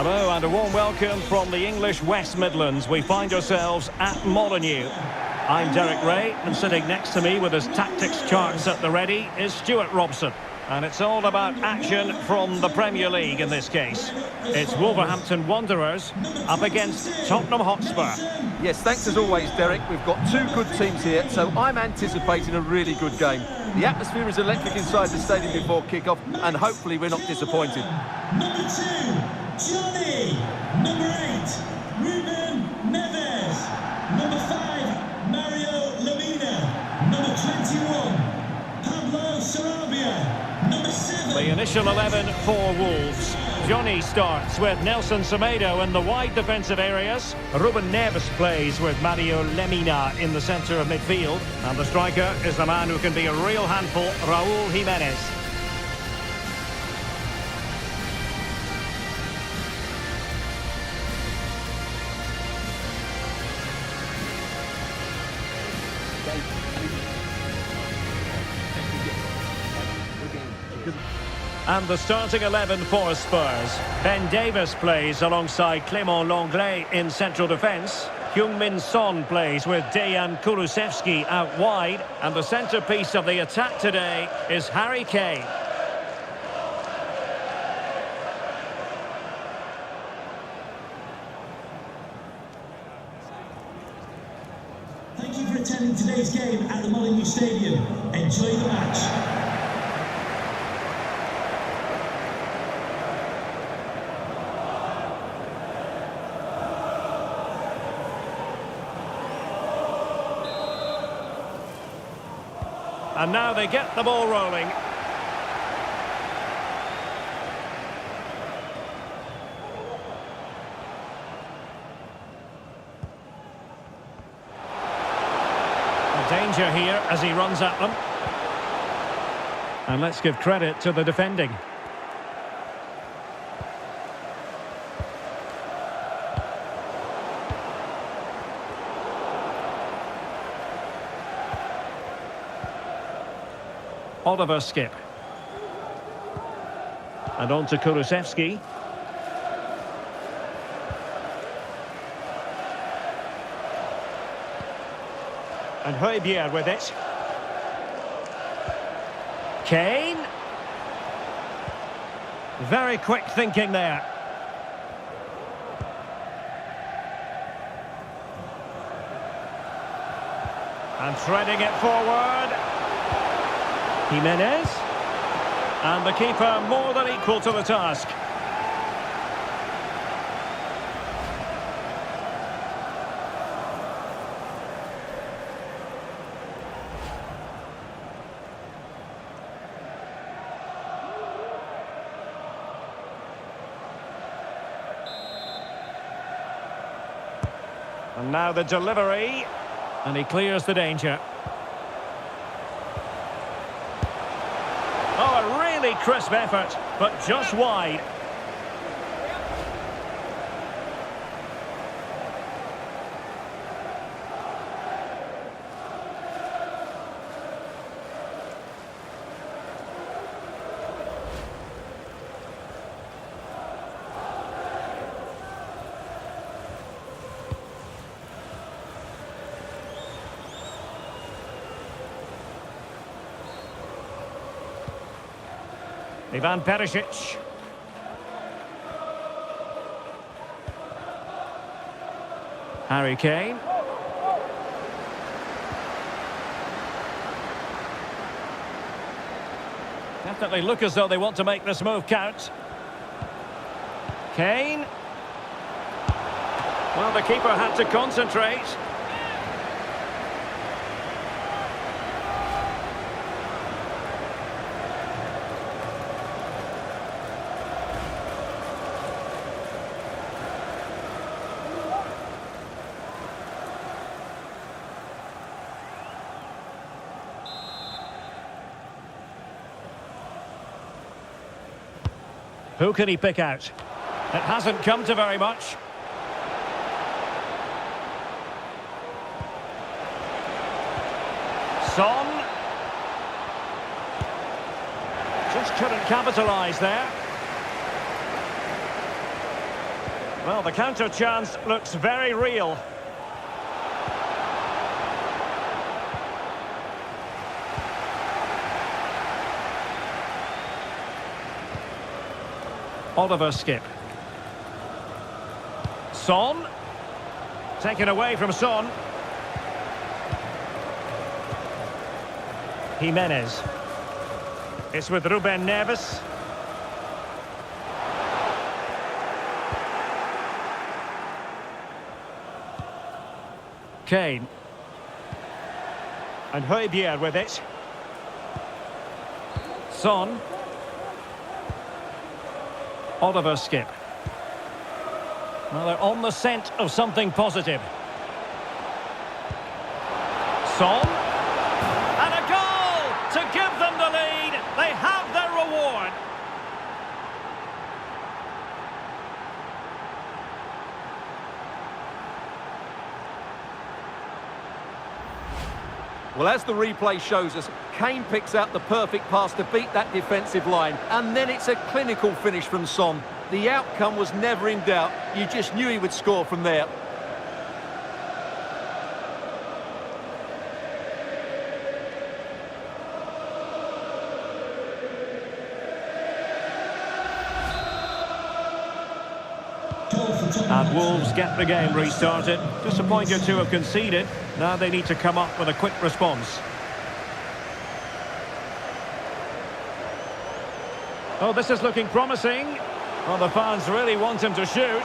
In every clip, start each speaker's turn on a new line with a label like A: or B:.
A: Hello and a warm welcome from the English West Midlands. We find ourselves at Molineux. I'm Derek Ray, and sitting next to me with his tactics charts at the ready is Stuart Robson. And it's all about action from the Premier League in this case. It's Wolverhampton Wanderers up against Tottenham Hotspur.
B: Yes, thanks as always, Derek. We've got two good teams here, so I'm anticipating a really good game. The atmosphere is electric inside the stadium before kick-off, and hopefully we're not disappointed.
C: Number 2, Johnny. Number 8, Ruben Neves. Number 5, Mario Lemina. Number 21, Pablo Sarabia. Number 7.
A: The initial 11 for Wolves. Johnny starts with Nelson Semedo in the wide defensive areas. Ruben Neves plays with Mario Lemina in the centre of midfield. And the striker is the man who can be a real handful, Raúl Jiménez. And the starting 11 for Spurs. Ben Davies plays alongside Clément Lenglet in central defence. Heung-min Son plays with Dejan Kulusevski out wide. And the centrepiece of the attack today is Harry Kane.
C: Thank you for attending today's game at the Molineux Stadium. Enjoy the match.
A: And now they get the ball rolling. Danger here as he runs at them. And let's give credit to the defending. Oliver Skip. And on to Kulusevski. And Højbjerg with it. Kane. Very quick thinking there. And threading it forward. Jimenez. And the keeper more than equal to the task. And now the delivery. And he clears the danger. Oh, a really crisp effort, but just wide. Ivan Perisic. Harry Kane. Definitely look as though they want to make this move count. Kane. Well, the keeper had to concentrate. Who can he pick out? It hasn't come to very much. Son. Just couldn't capitalise there. Well, the counter chance looks very real. Oliver Skip. Son. Taken away from Son. Jimenez. It's with Ruben Neves. Kane. And Højbjerg with it. Son. Oliver Skip. Well, they're on the scent of something positive. Son. And a goal to give them the lead. They have their reward.
B: Well, as the replay shows us, Kane picks out the perfect pass to beat that defensive line, and then it's a clinical finish from Son. The outcome was never in doubt. You just knew he would score from there.
A: And Wolves get the game restarted. Disappointed to have conceded. Now they need to come up with a quick response. Oh, this is looking promising. Well, the fans really want him to shoot.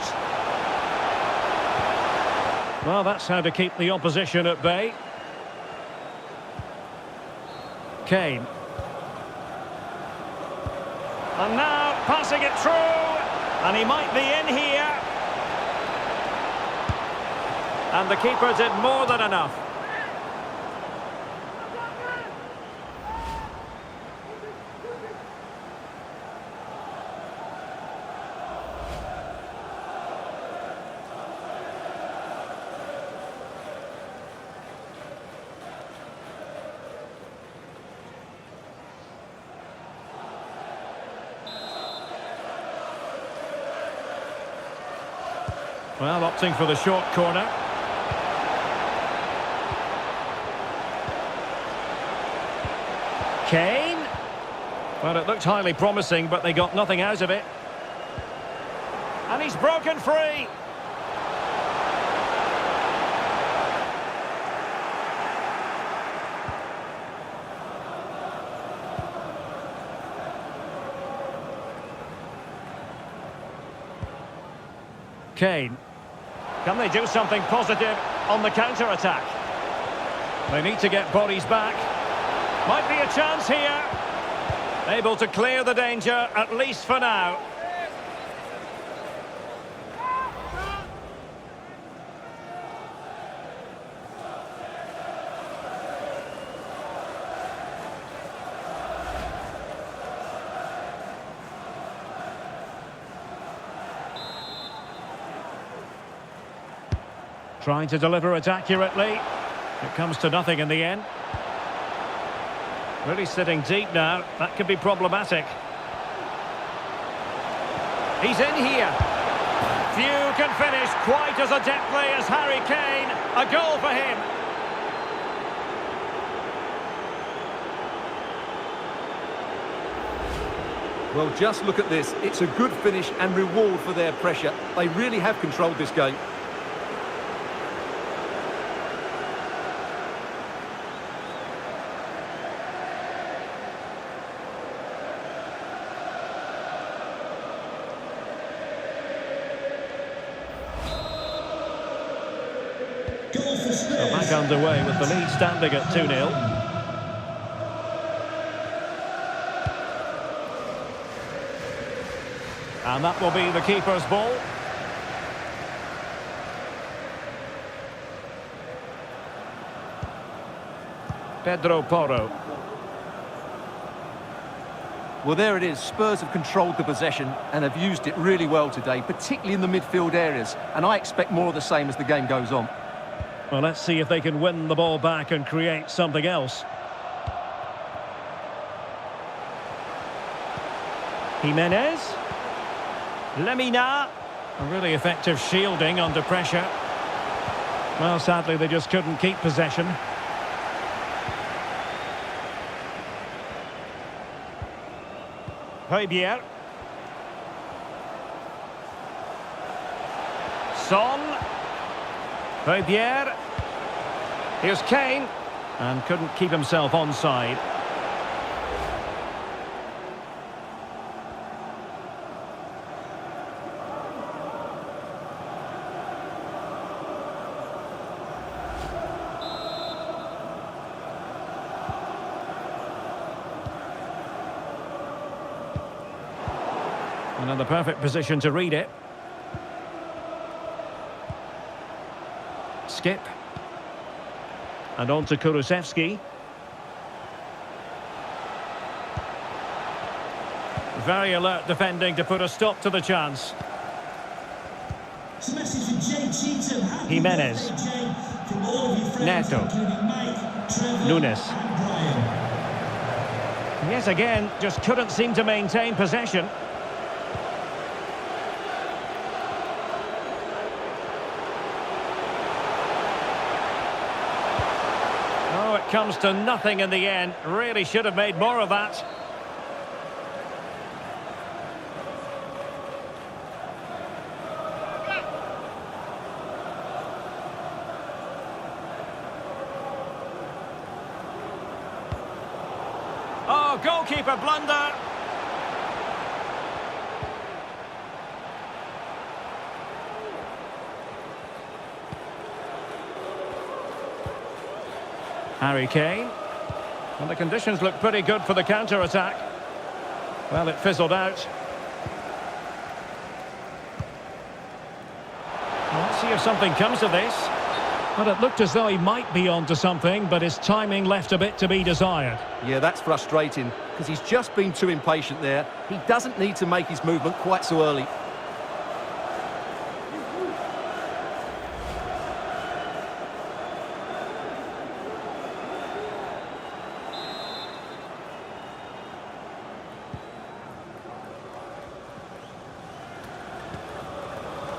A: Well, that's how to keep the opposition at bay. Kane. And now passing it through. And he might be in here. And the keeper did more than enough. Well, opting for the short corner. Kane. Well, it looked highly promising, but they got nothing out of it. And he's broken free. Kane. Can they do something positive on the counter-attack? They need to get bodies back. Might be a chance here. Able to clear the danger, at least for now. Trying to deliver it accurately. It comes to nothing in the end. Really sitting deep now. That could be problematic. He's in here. Few can finish quite as adeptly as Harry Kane. A goal for him.
B: Well, just look at this. It's a good finish and reward for their pressure. They really have controlled this game.
A: So back underway with the lead standing at 2-0. And that will be the keeper's ball. Pedro Porro.
B: Well, there it is. Spurs have controlled the possession and have used it really well today, particularly in the midfield areas. And I expect more of the same as the game goes on.
A: Well, let's see if they can win the ball back and create something else. Jimenez. Lemina. A really effective shielding under pressure. Well, sadly, they just couldn't keep possession. Højbjerg. Son. Højbjerg. Here's Kane. And couldn't keep himself onside. Another perfect position to read it. Skip. And on to Kulusevski. Very alert defending to put a stop to the chance.
C: It's a message from Jay Cheatham. Happy
A: Jimenez.
C: birthday, Jay, from all of your friends,
A: Neto.
C: including Mike, Trevor,
A: Nunes.
C: and Brian.
A: Yes, again, just couldn't seem to maintain possession. Oh, it comes to nothing in the end. Really should have made more of that. Oh, goalkeeper blunder. Harry Kane. And the conditions look pretty good for the counter-attack. Well, it fizzled out. Let's see if something comes of this. Well, it looked as though he might be onto something, but his timing left a bit to be desired.
B: Yeah, that's frustrating, because he's just been too impatient there. He doesn't need to make his movement quite so early.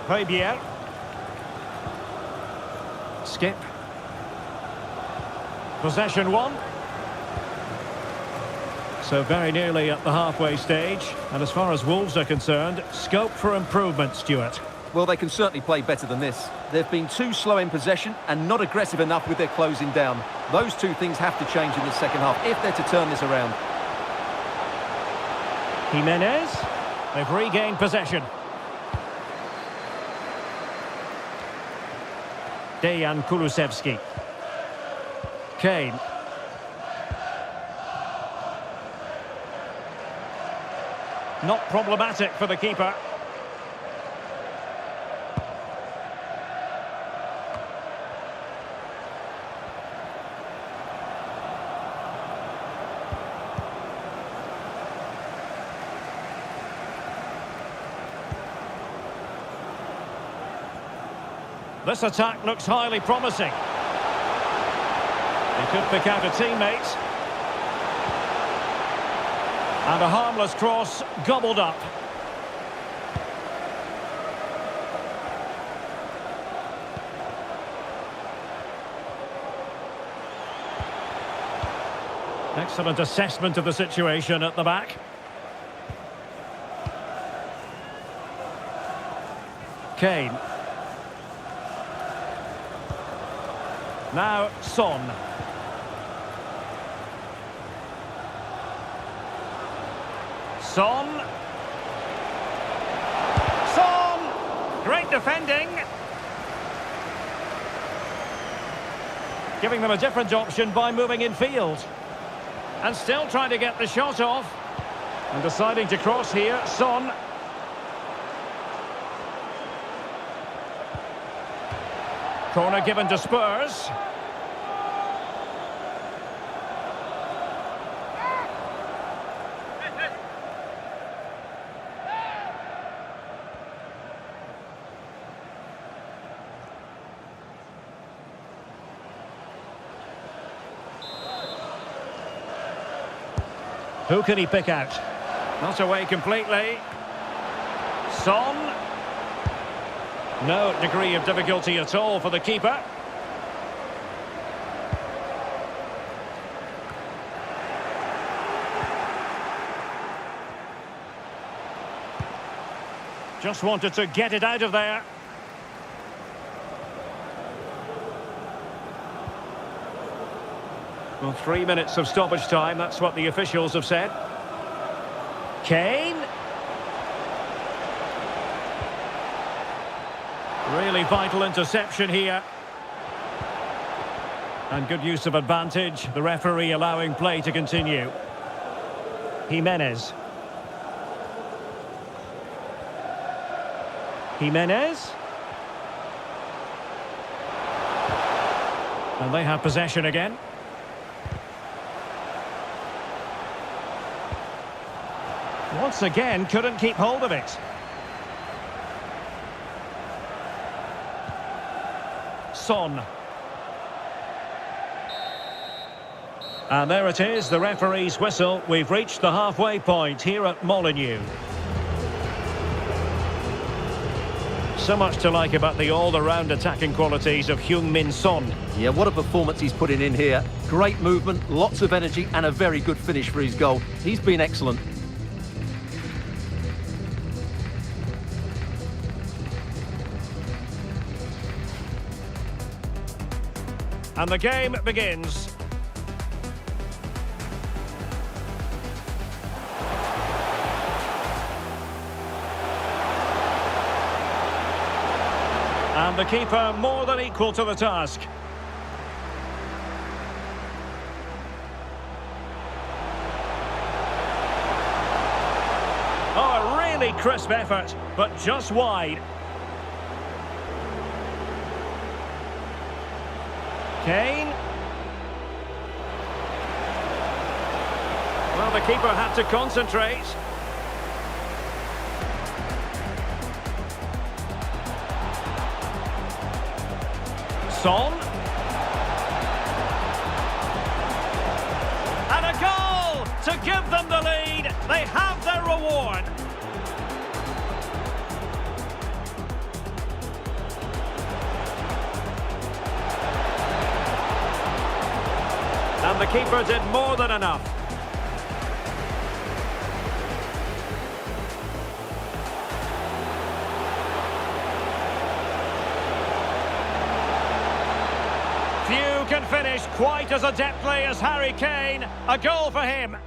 A: Højbjerg. Skip. Possession one. So very nearly at the halfway stage. And as far as Wolves are concerned, scope for improvement, Stuart.
B: Well, they can certainly play better than this. They've been too slow in possession and not aggressive enough with their closing down. Those two things have to change in the second half if they're to turn this around.
A: Jimenez. They've regained possession. Dejan Kulusevski. Kane. Not problematic for the keeper. This attack looks highly promising. He could pick out a teammate. And a harmless cross gobbled up. Excellent assessment of the situation at the back. Kane. Now, Son. Son. Son! Great defending. Giving them a different option by moving in field. And still trying to get the shot off. And deciding to cross here, Son. Corner given to Spurs. Who can he pick out? Not away completely. Son. No degree of difficulty at all for the keeper. Just wanted to get it out of there. Well, 3 minutes of stoppage time, that's what the officials have said. Kane. Really vital interception here. And good use of advantage, the referee allowing play to continue. Jimenez. Jimenez. And they have possession again. Once again, couldn't keep hold of it. Son. And there it is, the referee's whistle. We've reached the halfway point here at Molineux. So much to like about the all-around attacking qualities of Heung-min Son.
B: Yeah, what a performance he's putting in here. Great movement, lots of energy and a very good finish for his goal. He's been excellent.
A: And the game begins. And the keeper more than equal to the task. Oh, a really crisp effort, but just wide. Kane. Well, the keeper had to concentrate. Son. And a goal to give them the lead. They have their reward. And the keeper did more than enough. Few can finish quite as adeptly as Harry Kane. A goal for him.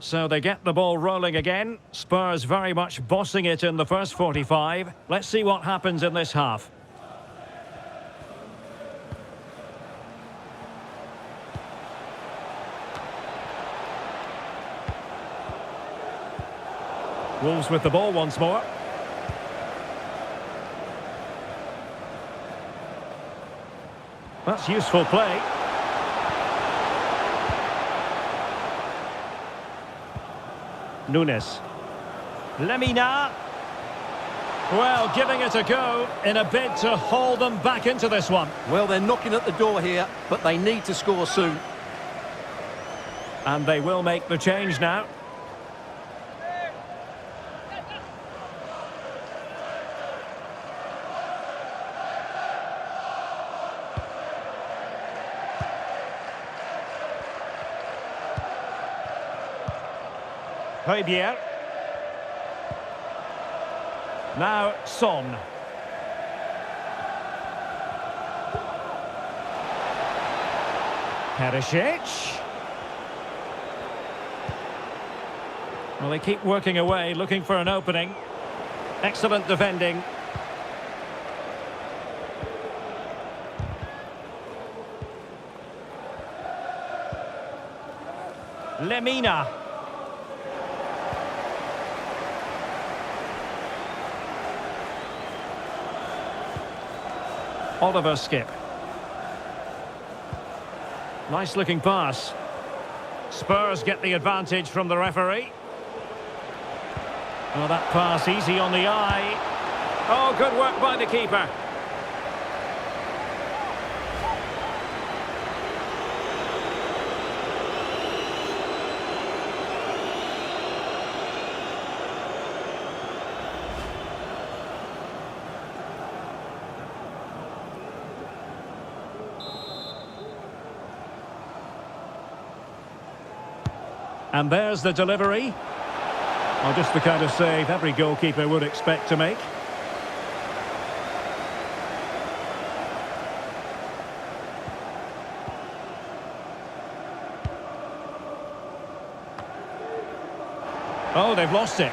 A: So they get the ball rolling again. Spurs very much bossing it in the first 45. Let's see what happens in this half. Wolves with the ball once more. That's useful play. Nunes. Lemina. Well, giving it a go in a bid to haul them back into this one.
B: Well, they're knocking at the door here, but they need to score soon.
A: And they will make the change now. Højbjerg. Now Son. Perisic. Well, they keep working away, looking for an opening. Excellent defending. Lemina. Oliver Skip. Nice looking pass. Spurs get the advantage from the referee. Oh, that pass easy on the eye. Oh, good work by the keeper. And there's the delivery. Oh, just the kind of save every goalkeeper would expect to make. Oh, they've lost it.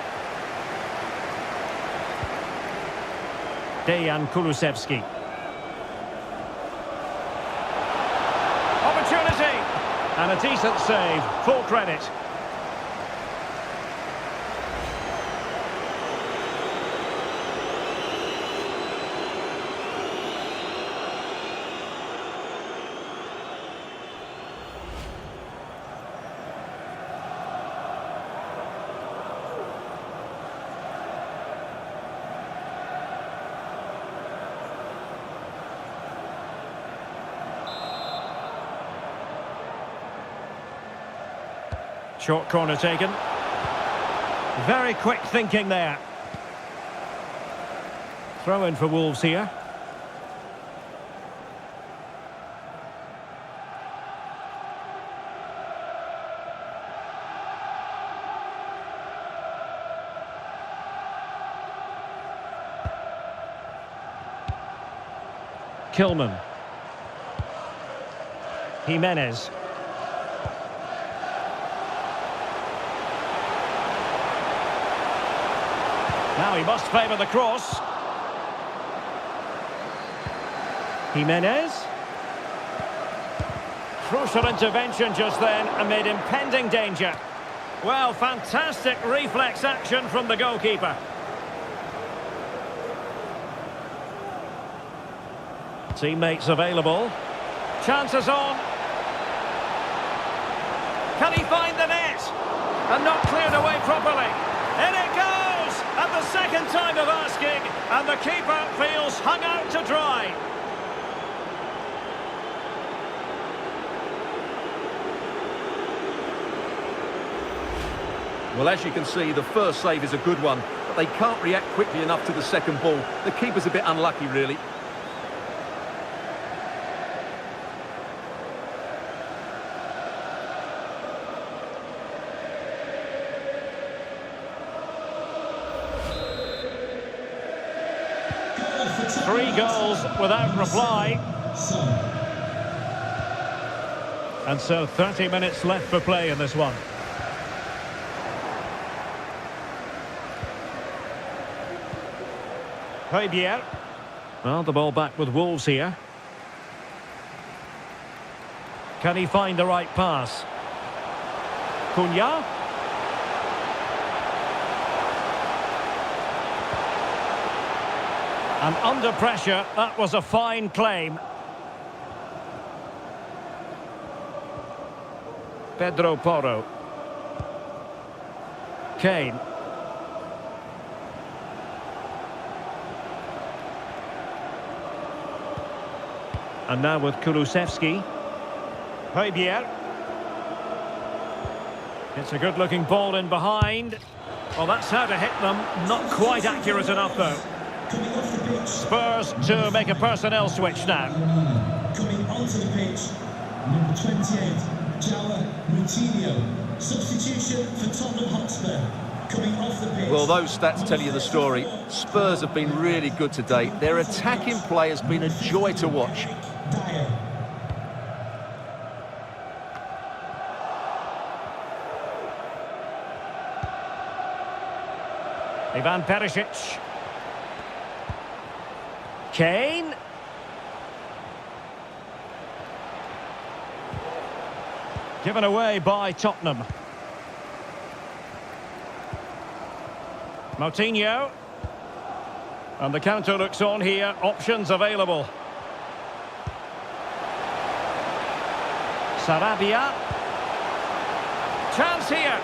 A: Dejan Kulusevski. Opportunity! And a decent save, full credit. Short corner taken. Very quick thinking there. Throw in for Wolves here. Kilman. Jimenez. Now he must favour the cross. Jimenez. Crucial intervention just then amid impending danger. Well, fantastic reflex action from the goalkeeper. Teammates available. Chances on. Can he find the net? And not cleared away properly. In it goes! At the second time of asking, and the keeper feels hung out to dry.
B: Well, as you can see, the first save is a good one, but they can't react quickly enough to the second ball. The keeper's a bit unlucky, really.
A: Three goals without reply. And so 30 minutes left for play in this one. Højbjerg. Well, the ball back with Wolves here. Can he find the right pass? Cunha. And under pressure, that was a fine claim. Pedro Porro. Kane. And now with Kulusevski. Højbjerg. It's a good-looking ball in behind. Well, that's how to hit them. Not quite accurate enough, though. Spurs to make a personnel switch now.
C: Coming onto the pitch, number 28, João Moutinho. Substitution for Tottenham Hotspur. Coming off the pitch.
B: Well, those stats tell you the story. Spurs have been really good today. Their attacking play has been a joy to watch.
C: Dyer.
A: Ivan Perisic. Kane. Given away by Tottenham. Moutinho. And the counter looks on here. Options available. Sarabia. Chance here.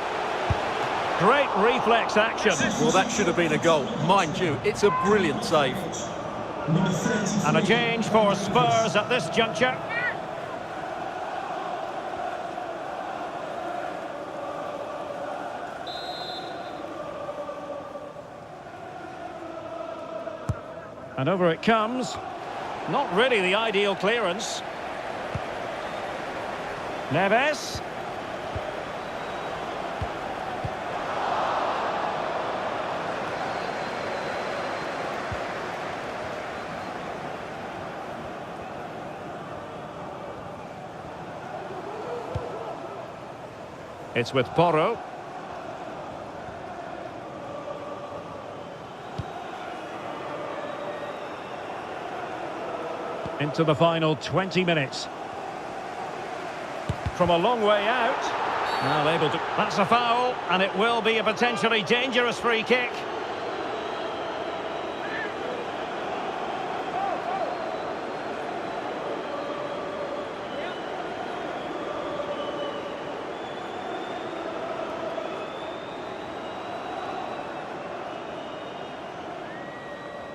A: Great reflex action.
B: Well, that should have been a goal. Mind you, it's a brilliant save.
C: Number 33.
A: And a change for Spurs at this juncture. And over it comes. Not really the ideal clearance. Neves. It's with Porro. Into the final 20 minutes. From a long way out. Now able to... That's a foul, and it will be a potentially dangerous free kick.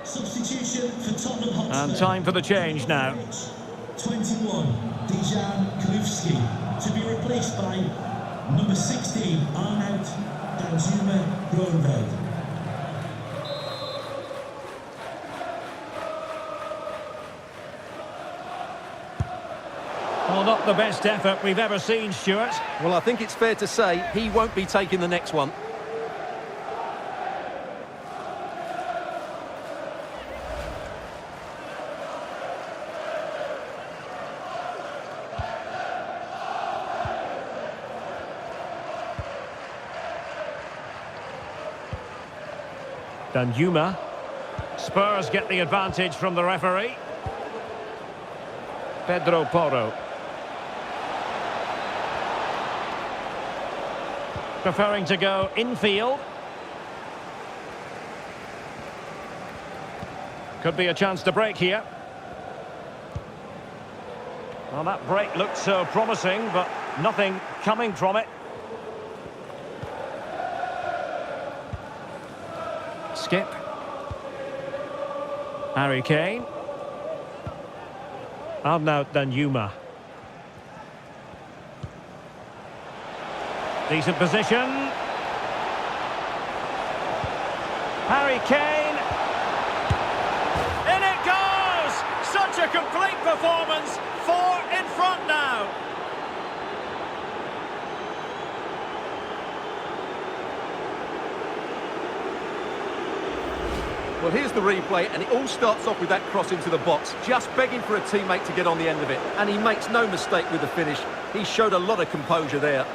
C: Substitution for Tottenham Hotspur.
A: And time for the change now.
C: 21, Dejan Krivski, to be replaced by number 16, Arnaut Danjuma Groenveld.
A: Well, not the best effort we've ever seen, Stuart.
B: Well, I think it's fair to say he won't be taking the next one.
A: Danjuma. Spurs get the advantage from the referee. Pedro Porro. Preferring to go infield. Could be a chance to break here. Well, that break looked so promising, but nothing coming from it. Skip. Harry Kane. Arnaut Danjuma. Decent position. Harry Kane. In it goes! Such a complete performance. 4 in front now.
B: Well, here's the replay, and it all starts off with that cross into the box, just begging for a teammate to get on the end of it. And he makes no mistake with the finish. He showed a lot of composure there.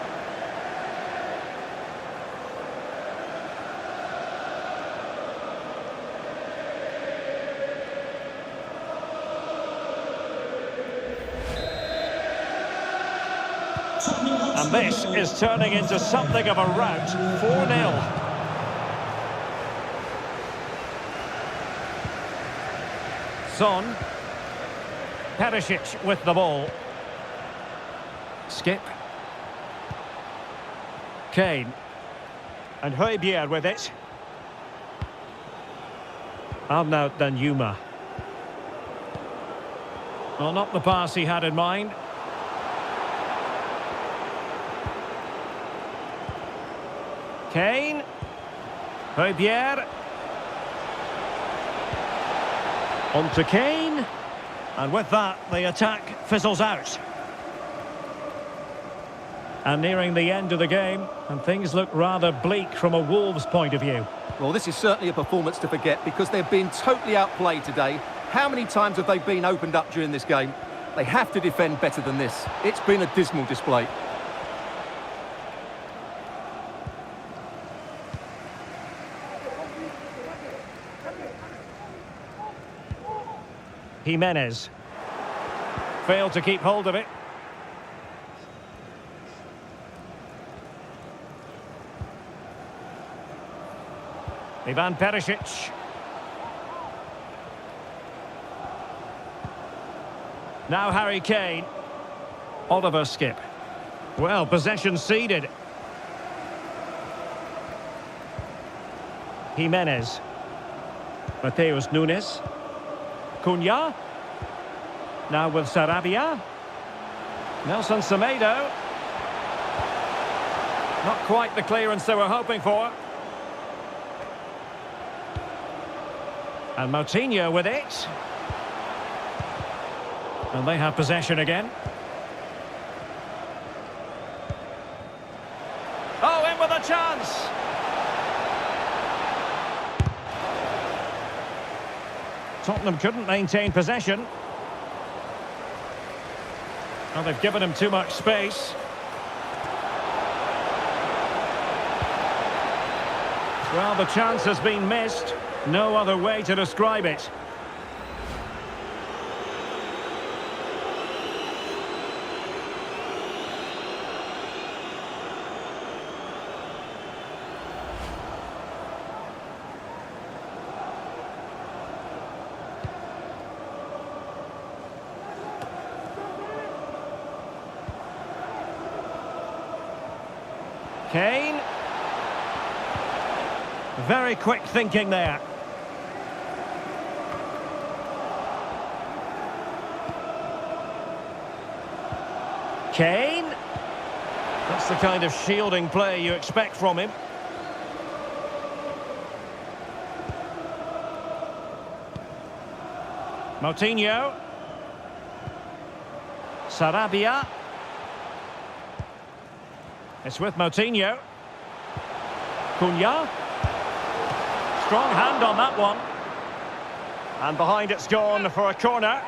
A: And this is turning into something of a rout. 4-0. Son. Perisic with the ball. Skip. Kane. And Højbjerg with it. Arnaut Danjuma. Well, not the pass he had in mind. Kane. Højbjerg. On to Kane. And with that, the attack fizzles out. And nearing the end of the game, and things look rather bleak from a Wolves point of view.
B: Well, this is certainly a performance to forget because they've been totally outplayed today. How many times have they been opened up during this game? They have to defend better than this. It's been a dismal display.
A: Jimenez. Failed to keep hold of it. Ivan Perisic. Now Harry Kane. Oliver Skip. Well, possession ceded. Jimenez. Mateus Nunes. Cunha. Now with Sarabia. Nelson Semedo. Not quite the clearance they were hoping for. And Moutinho with it. And they have possession again. Oh, in with a chance! Tottenham couldn't maintain possession. Well, they've given him too much space. Well, the chance has been missed. No other way to describe it. Kane. Very quick thinking there. Kane. That's the kind of shielding play you expect from him. Moutinho. Sarabia. It's with Moutinho. Cunha. Strong hand on that one. And behind it's gone for a corner.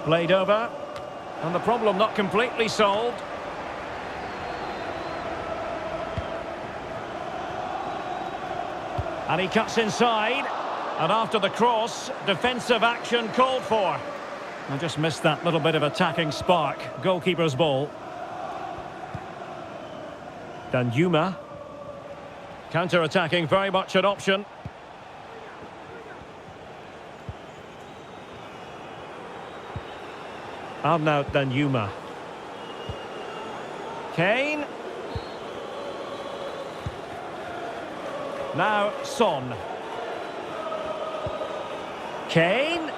A: Played over. And the problem not completely solved. And he cuts inside. And after the cross, defensive action called for. I just missed that little bit of attacking spark. Goalkeeper's ball. Danjuma. Counter-attacking, very much an option. Arnaud Danjuma. Kane. Now Son. Kane.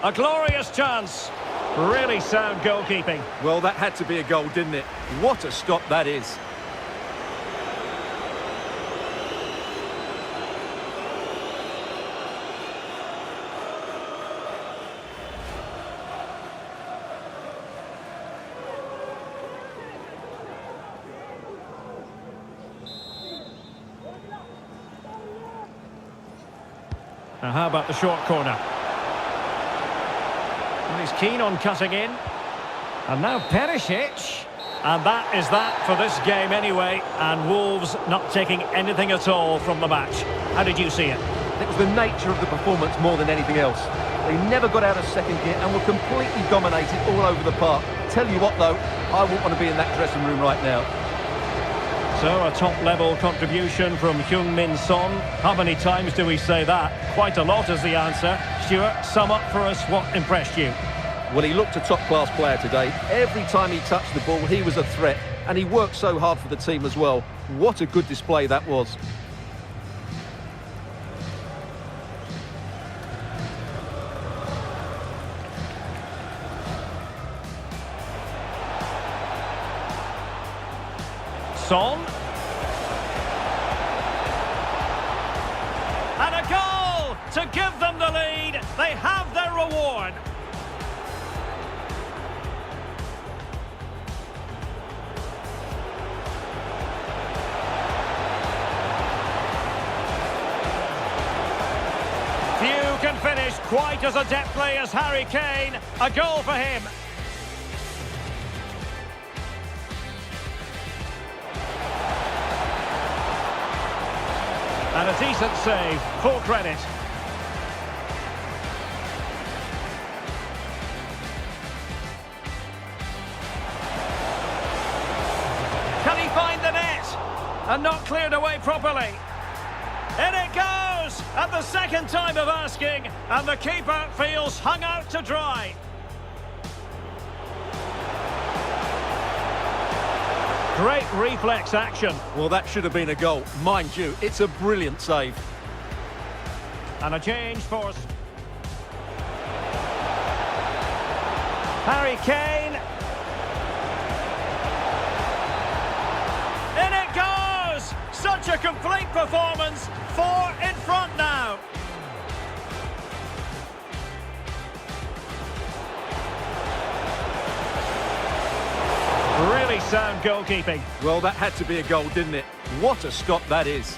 A: A glorious chance. Really sound goalkeeping.
B: Well, that had to be a goal, didn't it? What a stop that is.
A: Now how about the short corner? And he's keen on cutting in. And now Perisic. And that is that for this game anyway. And Wolves not taking anything at all from the match. How did you see it?
B: It was the nature of the performance more than anything else. They never got out of second gear and were completely dominated all over the park. Tell you what though, I wouldn't want to be in that dressing room right now.
A: So a top-level contribution from Heung-min Son. How many times do we say that? Quite a lot is the answer. Stuart, sum up for us what impressed you.
B: Well, he looked a top-class player today. Every time he touched the ball, he was a threat. And he worked so hard for the team as well. What a good display that was.
A: Son. And a goal to give them the lead. They have their reward. Few can finish quite as adeptly as Harry Kane. A goal for him. And a decent save, full credit. Can he find the net? And not cleared away properly. In it goes! At the second time of asking, and the keeper feels hung out to dry. Great reflex action.
B: Well, that should have been a goal. Mind you, it's a brilliant save.
A: And a change for Harry Kane. In it goes! Such a complete performance. 4 in front now. Really sound goalkeeping.
B: Well, that had to be a goal, didn't it? What a stop that is.